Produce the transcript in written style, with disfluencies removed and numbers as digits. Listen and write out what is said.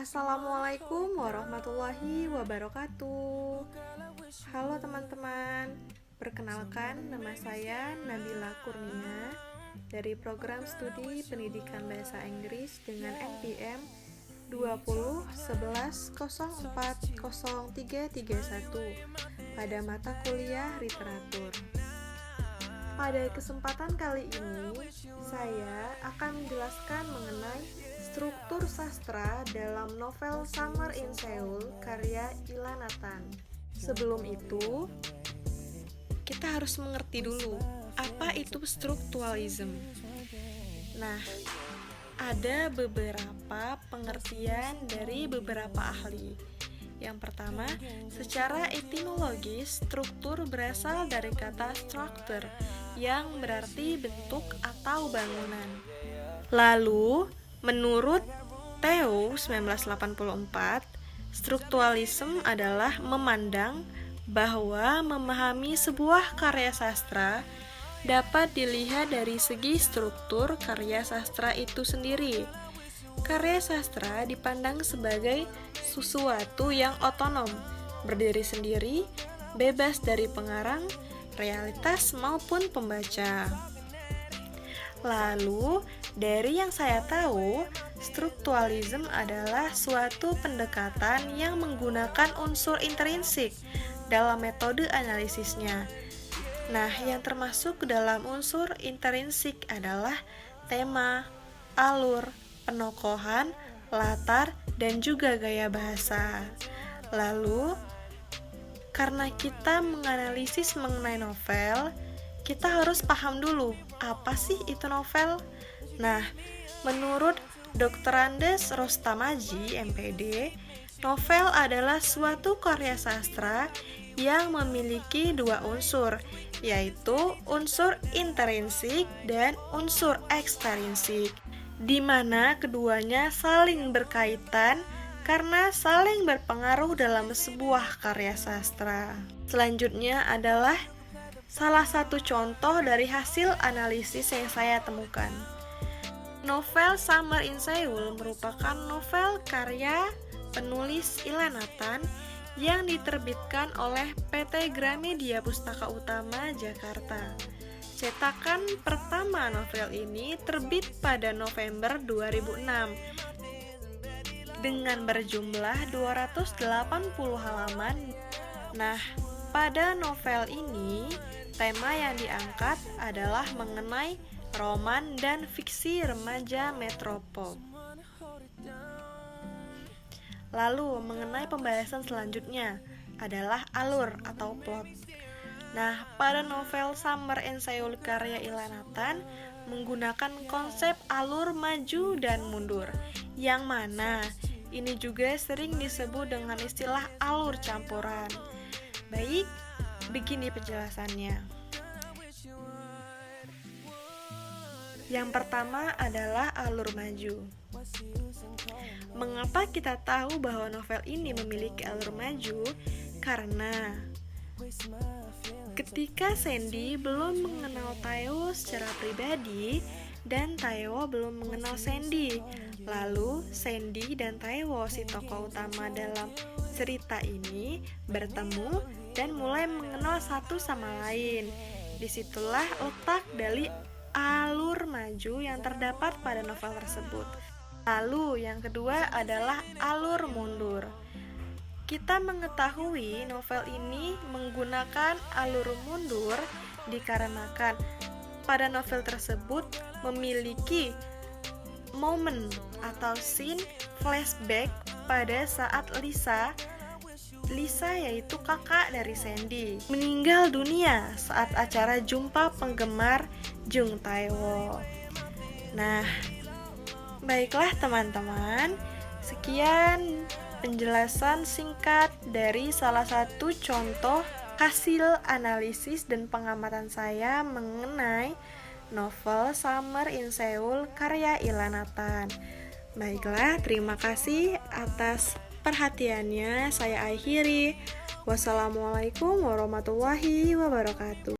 Assalamualaikum warahmatullahi wabarakatuh. Halo teman-teman, perkenalkan nama saya Nabila Kurnia dari program studi pendidikan bahasa Inggris dengan NPM 2011040331 pada mata kuliah literatur. Pada kesempatan kali ini, saya akan menjelaskan mengenai struktur sastra dalam novel Summer in Seoul karya Ila Nathan. Sebelum itu, kita harus mengerti dulu apa itu strukturalism. Nah, ada beberapa pengertian dari beberapa ahli. Yang pertama, secara etimologis, struktur berasal dari kata structure yang berarti bentuk atau bangunan. Lalu, menurut Theo 1984, strukturalisme adalah memandang bahwa memahami sebuah karya sastra dapat dilihat dari segi struktur karya sastra itu sendiri. Karya sastra dipandang sebagai sesuatu yang otonom, berdiri sendiri, bebas dari pengarang, realitas maupun pembaca. Lalu, dari yang saya tahu, strukturalisme adalah suatu pendekatan yang menggunakan unsur intrinsik dalam metode analisisnya. Nah, yang termasuk dalam unsur intrinsik adalah tema, alur, penokohan, latar, dan juga gaya bahasa. Lalu, karena kita menganalisis mengenai novel, kita harus paham dulu, apa sih itu novel? Nah, menurut Dr. Andes Rostamaji, MPD, novel adalah suatu karya sastra yang memiliki dua unsur, yaitu unsur intrinsik dan unsur ekstrinsik, di mana keduanya saling berkaitan karena saling berpengaruh dalam sebuah karya sastra. Selanjutnya adalah salah satu contoh dari hasil analisis yang saya temukan. Novel Summer in Seoul merupakan novel karya penulis Ila Nathan yang diterbitkan oleh PT Gramedia Pustaka Utama Jakarta. Cetakan pertama novel ini terbit pada November 2006 dengan berjumlah 280 halaman. Nah, pada novel ini, tema yang diangkat adalah mengenai roman dan fiksi remaja metropol. Lalu, mengenai pembahasan selanjutnya adalah alur atau plot. Nah, pada novel Summer in Seoul karya Ila Nathan menggunakan konsep alur maju dan mundur, yang mana ini juga sering disebut dengan istilah alur campuran. Baik, begini penjelasannya. Yang pertama adalah alur maju. Mengapa kita tahu bahwa novel ini memiliki alur maju? Karena ketika Sandy belum mengenal Taewo secara pribadi dan Taewo belum mengenal Sandy, lalu Sandy dan Taewo, si tokoh utama dalam cerita ini, bertemu dan mulai mengenal satu sama lain. Disitulah letak dari alur maju yang terdapat pada novel tersebut. Lalu yang kedua adalah alur mundur. Kita mengetahui novel ini menggunakan alur mundur dikarenakan pada novel tersebut memiliki momen atau scene flashback pada saat Lisa yaitu kakak dari Sandy meninggal dunia saat acara jumpa penggemar Jung Taewo. Nah, baiklah teman-teman, sekian penjelasan singkat dari salah satu contoh hasil analisis dan pengamatan saya mengenai novel Summer in Seoul karya Ila Nathan. Baiklah, terima kasih atas perhatiannya. Saya akhiri. Wassalamualaikum warahmatullahi wabarakatuh.